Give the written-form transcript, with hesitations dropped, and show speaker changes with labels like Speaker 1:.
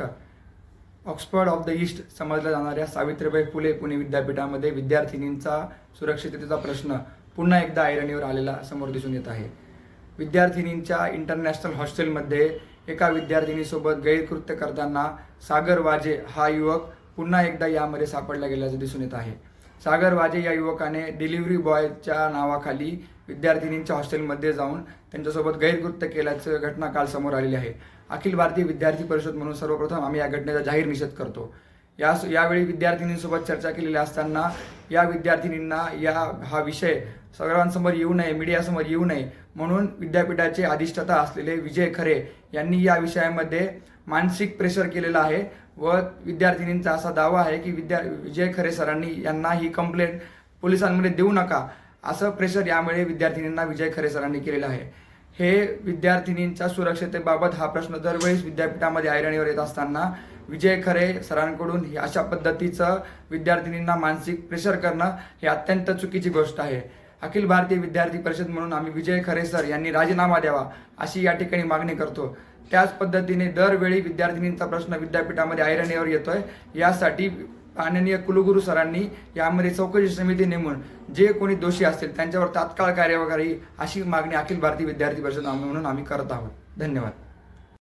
Speaker 1: नमस्कार. Oxford of the east समजल्या जाणाऱ्या सावित्रीबाई फुले पुणे विद्यापीठामध्ये विद्यार्थिनींचा सुरक्षिततेचा प्रश्न पुन्हा एकदा ऐरणीवर आलेला समोर दिसून येत आहे. विद्यार्थिनींच्या इंटरनॅशनल हॉस्टेलमध्ये एका विद्यार्थिनीसोबत गैरकृत्य करताना सागर वाजे हा युवक पुन्हा एकदा यामध्ये सापडला गेल्याचं दिसून येत आहे. सागर वाजे या युवकाने डिलिव्हरी बॉयच्या नावाखाली विद्यार्थिनींच्या हॉस्टेलमध्ये जाऊन त्यांच्यासोबत गैरकृत्य केल्याचं घटना काल समोर आलेली आहे. अखिल भारतीय विद्यार्थी परिषद म्हणून सर्वप्रथम आम्ही या घटनेचा जाहीर निषेध करतो. यावेळी विद्यार्थिनींसोबत चर्चा केलेली असताना या विद्यार्थिनींना हा विषय सर्वांसमोर येऊ नये, मीडियासमोर येऊ नये म्हणून विद्यापीठाचे अधिष्ठाता असलेले विजय खरे यांनी या विषयामध्ये मानसिक प्रेशर केलेलं आहे व विद्यार्थिनींचा असा दावा आहे की विजय खरे सरांनी यांना ही कंप्लेंट पोलिसांमध्ये देऊ नका असं प्रेशर यामुळे विद्यार्थिनींना विजय खरे सरांनी केलेलं आहे. हे विद्यार्थिनींच्या सुरक्षिततेबाबत हा प्रश्न दरवेळेस विद्यापीठामध्ये ऐरणीवर येत असताना विजय खरे सरांकडून अशा पद्धतीचं विद्यार्थिनींना मानसिक प्रेशर करणं हे अत्यंत चुकीची गोष्ट आहे. अखिल भारतीय विद्यार्थी परिषद म्हणून आम्ही विजय खरे सर यांनी राजीनामा द्यावा अशी या ठिकाणी मागणी करतो. त्याच पद्धतीने दरवेळी विद्यार्थिनींचा प्रश्न विद्यापीठामध्ये ऐरणीवर येतोय. यासाठी माननीय कुलगुरू सरांनी यामध्ये चौकशी समिती नेमून जे कोणी दोषी असतील त्यांच्यावर तात्काळ कार्यवाही अशी मागणी अखिल भारतीय विद्यार्थी परिषद म्हणून आम्ही करत आहोत. धन्यवाद.